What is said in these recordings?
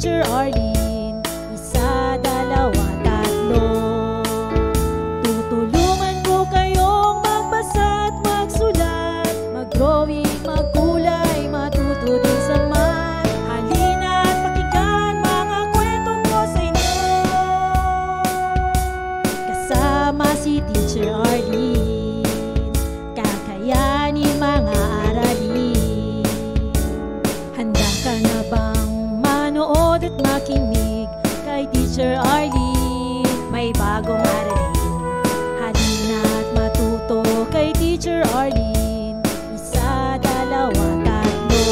Teacher Arlene. Isa, dalawa, tatlo. Tutulungan ko kayong magbasa at magsulat, mag-drawing, magkulay, matuto din sa math. Halina at pakinggan mga kwento ko sa inyo. Kasama si Teacher Arlene, kakayanin mga aralin. Handa ka na bang manood at makinig kay Teacher Arlene? May bagong aralin. Halina at matuto kay Teacher Arlene. Isa, dalawa, tatlo.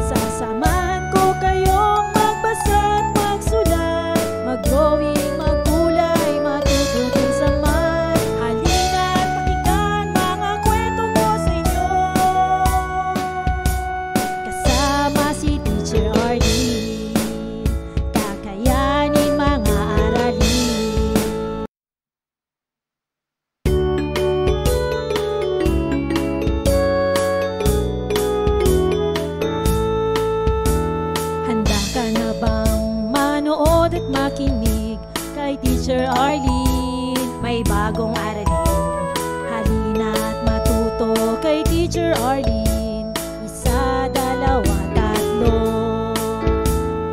Sasamahan ko kayong magbasa at magsulat, mag-drawing, magkulay, matuto din sa math. Halina at pakinggan mga kwento ko sa inyo. Kasama si Teacher Arlene, kakayanin mga aralin. Handa ka na bang manood at makinig kay Teacher Arlene? May bagong aralin. Halina at matuto kay Teacher Arlene. Isa, dalawa, tatlo.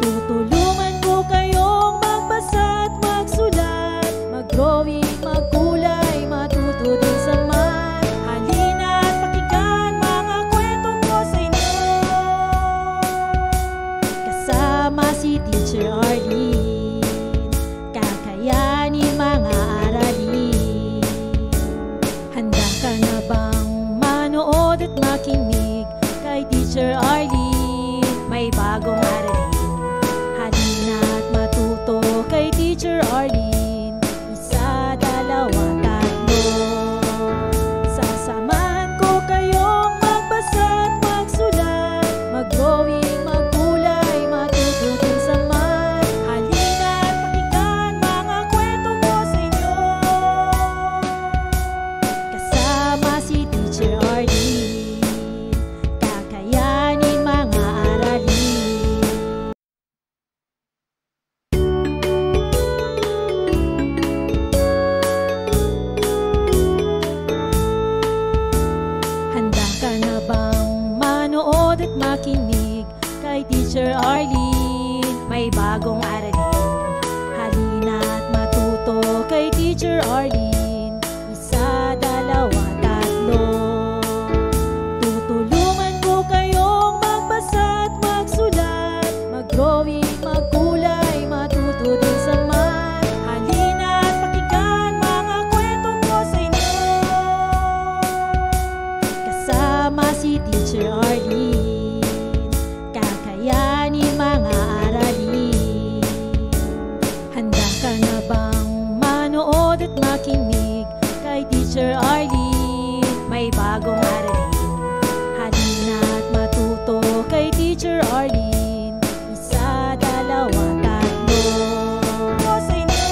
Tutulungan ko kayong magbasa at magsulat, mag-drawing, magkulay, matuto din sa math. Halina at pakinggan mga kwento ko sa inyo. Kasama si Teacher Arlene, kakayanin mga aralin. Handa ka na bang manood at makinig kay Teacher Arlene? May bagong aralin. Halina at matuto kay Teacher Arlene. Isa, dalawa, tatlo. Sasamahan ko kayong magbasa at magsulat, mag-drawing, magkulay, matuto din sa math. Halina at pakinggan mga kwento ko sa inyo. Kasama si Teacher Arlene, kakayanin mga aralin. Handa ka na bang manood at makinig kay Teacher Arlene? May bagong aralin. Halina at matuto kay Teacher Arlene. Isa, dalawa, tatlo. Tutulungan ko kayong magbasa at magsulat, mag-drawing, magkulay, matuto din sa math. Halina at pakinggan mga kwento ko sa inyo. Kasama si Teacher Arlene, kakayanin mga aralin. Handa ka na bang manood at makinig kay Teacher Arlene? May bagong aralin. Halina at matuto kay Teacher Arlene. Isa, dalawa, tatlo. Ko sa inyo.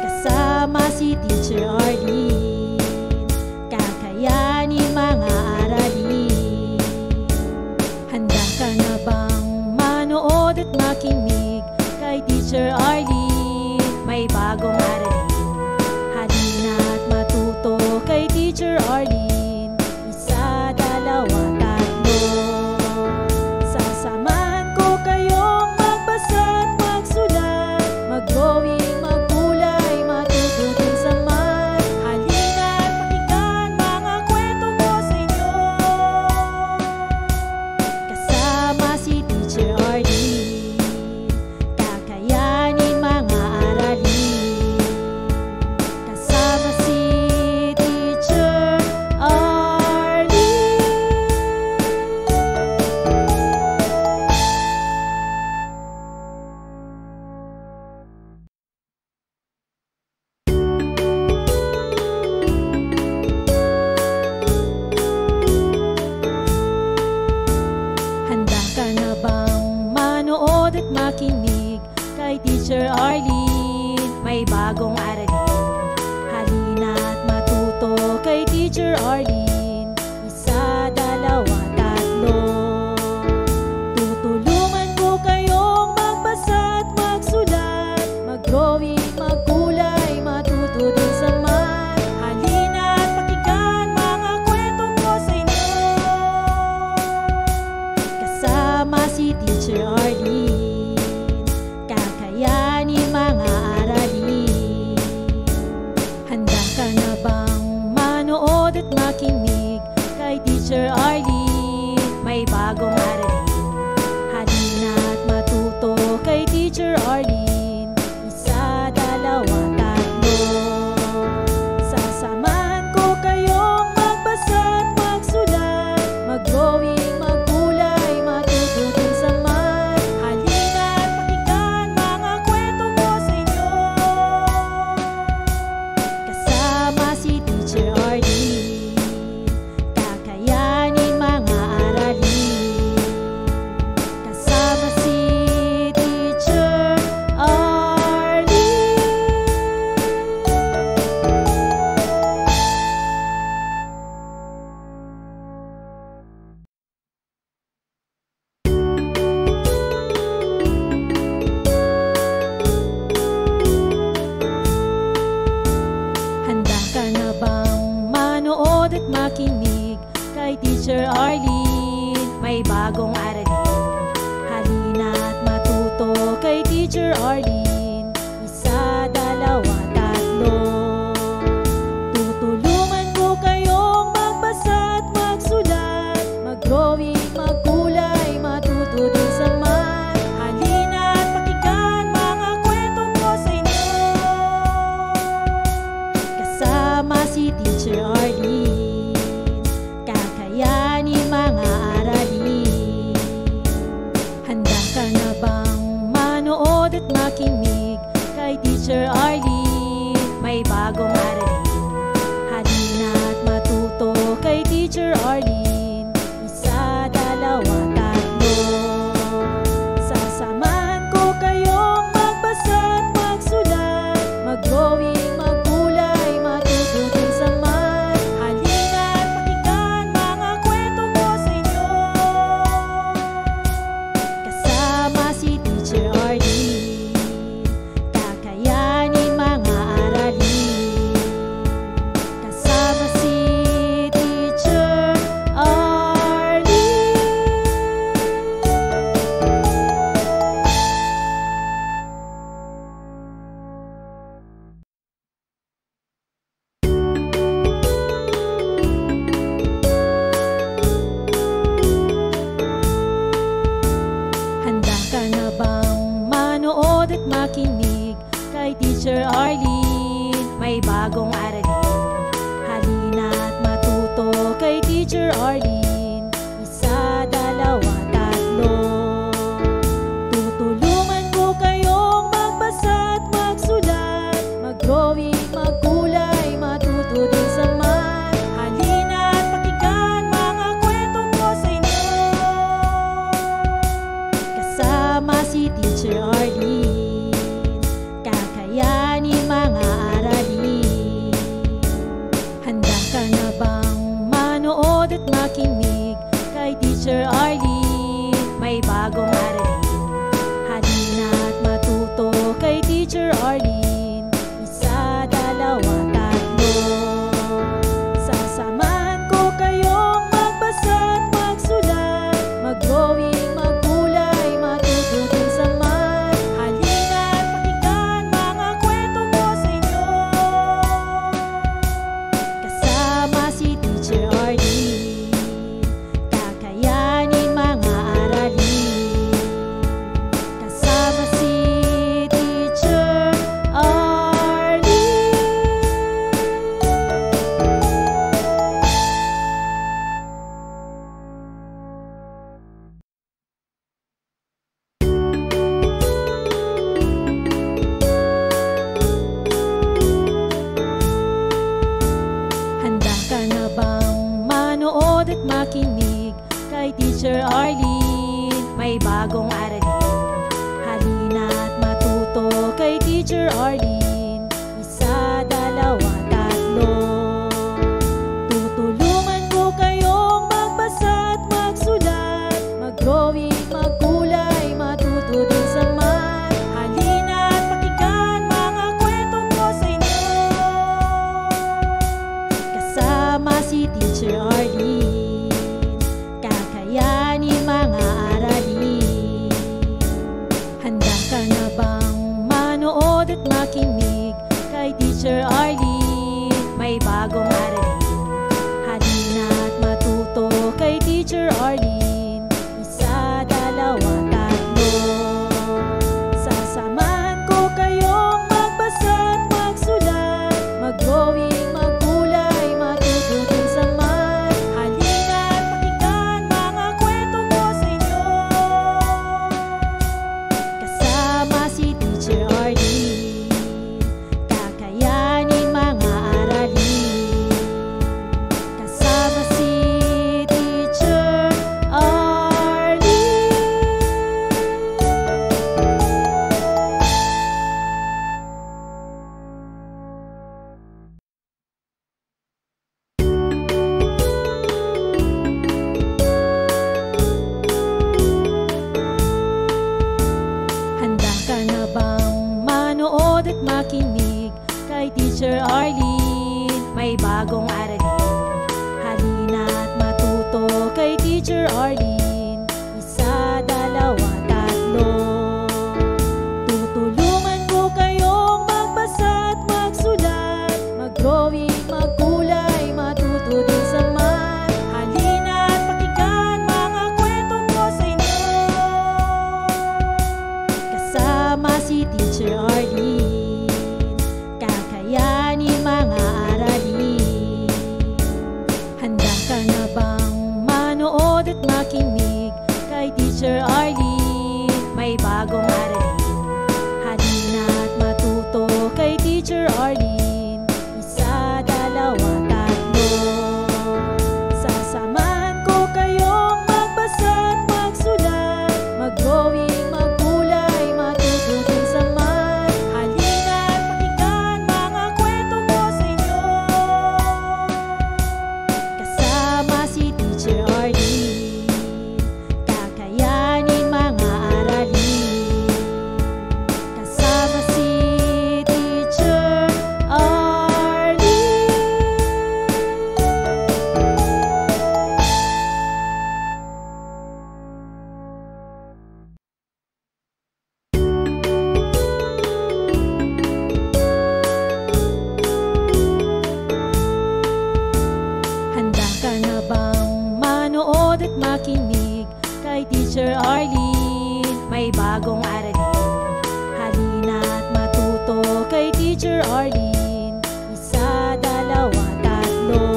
Kasama si Teacher Arlene, kakayanin mga aralin. Handa ka na bang manood at makinig kay Teacher Arlene? May bagong aralin. Halina at matuto kay Teacher Arlene. Isa, dalawa, tatlo. Sasamahan ko kayong magbasa at magsulat, mag-drawing, magkulay, matuto din sa math. Halina at pakinggan mga kwento ko sa inyo. Kasama si Teacher Arlene, kakayanin mga aralin. Kasama si Teacher Arlene. Handa ka na bang manood at makinig kay Teacher Arlene? May bagong aralin. Halina at matuto kay Teacher Arlene. Isa, dalawa, tatlo. manood at makinig kay Teacher Arlene. May bagong aralin, halina at matuto kay Teacher Arlene. Isa, dalawa, tatlo. Sasamahan ko kayong magbasa at magsulat, mag-drawing, magkulay, matuto din sa math. Halina at pakinggan mga kwento ko sa inyo, kasama si Teacher Arlene. Kakayanin mga aralin, kasama si Teacher Arlene. Handa ka na bang manood at makinig kay Teacher Arlene? May bagong aralin, halina at matuto kay Teacher Arlene. Isa, dalawa, tatlo. Tutulungan ko kayong magbasa at magsulat, mag-drawing, magkulay, matuto din sa math. Halina at pakinggan mga kwento ko sa inyo, kasama si Teacher Arlene. Kakayanin mga aralin. Handa ka na bang manood at makinig kay Teacher Arlene? May bagong aralin, halina at matuto kay Teacher Arlene. Isa, dalawa, tatlo. Sasamahan ko kayong magbasa at magsulat, mag-drawing, magkulay, matuto din sa math. Halina at pakinggan mga kwento ko sa inyo, kasama si Teacher Arlene. Kakayanin mga aralin, kasama si Teacher Arlene. Handa ka na bang manood at makinig kay Teacher Arlene? May bagong aralin, halina at matuto kay Teacher Arlene. Isa, dalawa, tatlo. Tutulungan ko kayong magbasa at magsulat, mag-drawing, magkulay, matuto din sa math. Halina at pakinggan mga kwento ko sa inyo, kasama si Teacher Arlene. Kakayanin mga aralin. Handa ka na bang manood at makinig kay Teacher Arlene? May bagong aralin, halina at matuto kay Teacher Arlene. Isa, dalawa, tatlo. Sasamahan ko kayong magbasa at magsulat, mag-drawing, magkulay, matuto din sa math. Halina at pakinggan mga kwento ko sa inyo, kasama si Teacher Arlene. Kakayanin mga aralin, kasama si Teacher Arlene. Handa ka na bang manood at makinig kay Teacher Arlene? May bagong aralin, halina at matuto kay Teacher Arlene. Isa, dalawa, tatlo. Tutulungan ko kayong magbasa at magsulat, mag-drawing, magkulay, matuto din sa math. Halina at pakinggan mga kwento ko sa inyo, kasama si Teacher Arlene. Kakayanin mga aralin. Handa ka na bang manood at makinig kay Teacher Arlene? May bagong aralin, Teacher Arlene. Isa, dalawa, tatlo. Sasamahan ko kayong magbasa at magsulat, mag-drawing, maggulay, matuto din sa math. Halina't pakinggan mga kwento ko sa inyo. Kasama si Teacher Arlene, kakayanin mga aralin. Kasama si Teacher Arlene. Handa ka na bang manood at makinig kay Teacher Arlene? May bagong aralin. Halina't matuto kay Teacher Arlene. Isa, dalawa, tatlo. Tutulungan ko kayong magbasa at magsulat, mag-drawing, maggulay, matuto din sa math. Halina't pakinggan mga kwento ko sa inyo. Kasama si Teacher Arlene, kakayanin mga aralin. Handa ka na bang manood at makinig kay Teacher Arlene? May bagong aralin. Halina't matuto kay Teacher Arlene. Isa, dalawa, tatlo. Sasamahan ko kayong magbasa at magsulat, mag-drawing, maggulay, matuto din sa math. Halina't pakinggan mga kwento ko sa inyo. Kasama si Teacher Arlene, kakayanin mga aralin. Kasama si Teacher Arlene. Handa ka na bang manood at makinig kay Teacher Arlene? May bagong aralin. Halina't matuto kay Teacher Arlene. Isa, dalawa, tatlo.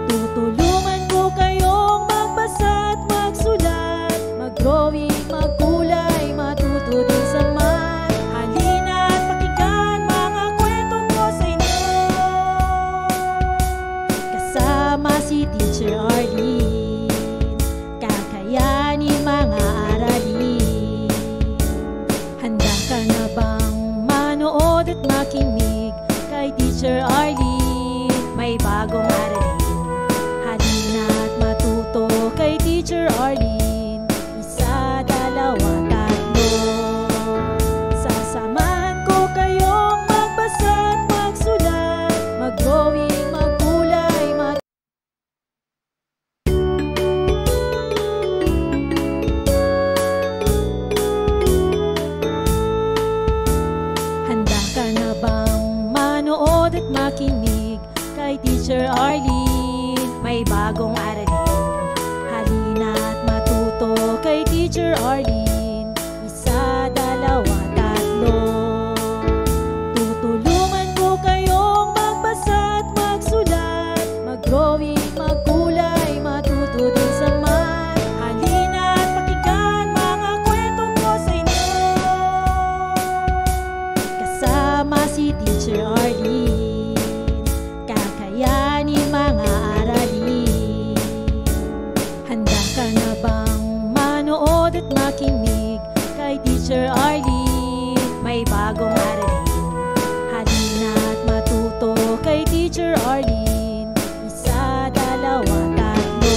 Tutulungan ko kayong magbasa at magsulat, mag-drawing, maggulay, matuto din sa math. Halina't pakinggan mga kwento ko sa inyo. Kasama si Teacher Arlene, kakayanin mga aralin. Handa ka na bang manood at makinig kay Teacher Arlene? May bagong aralin. Halina't matuto kay Teacher Arlene. Isa, dalawa, tatlo. Sasamahan ko kayong magbasa at magsulat, mag-drawing, maggulay, Handa ka na bang manood at makinig kay Teacher Arlene? May bagong aralin. Halina't matuto kay Teacher Arlene. Isa, dalawa, tatlo. Tutulungan ko kayong magbasa at magsulat, mag-drawing, maggulay, matuto din sa math. Halina't pakinggan mga kwento ko sa inyo. Kasama si Teacher Arlene, kakayanin mga aralin. Handa ka na bang manood at makinig kay Teacher Arlene? May bagong aralin. Halina't matuto kay Teacher Arlene. Isa, dalawa, tatlo.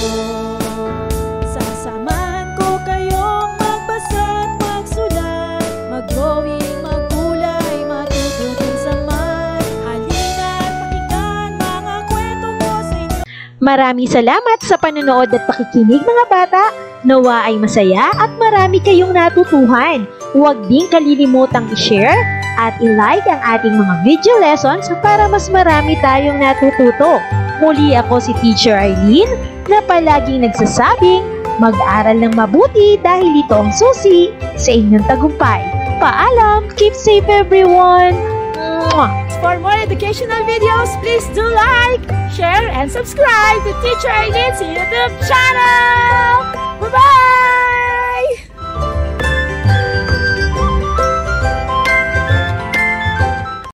Sasamahan ko kayong magbasa at magsulat, mag-drawing, maggulay, matuto din sa math. Halina't pakinggan mga kwento ko sa inyo. Maraming salamat sa panonood at pakikinig mga bata. Nawa ay masaya at marami kayong natutuhan. Huwag din kalilimutang i-share at i-like ang ating mga video lessons para mas marami tayong natututo. Muli ako si Teacher Arlene na palaging nagsasabing mag-aral ng mabuti dahil ito ang susi sa inyong tagumpay. Paalam! Keep safe everyone! Mwah! For more educational videos, please do like, share, and subscribe to Teacher Arlene's YouTube channel!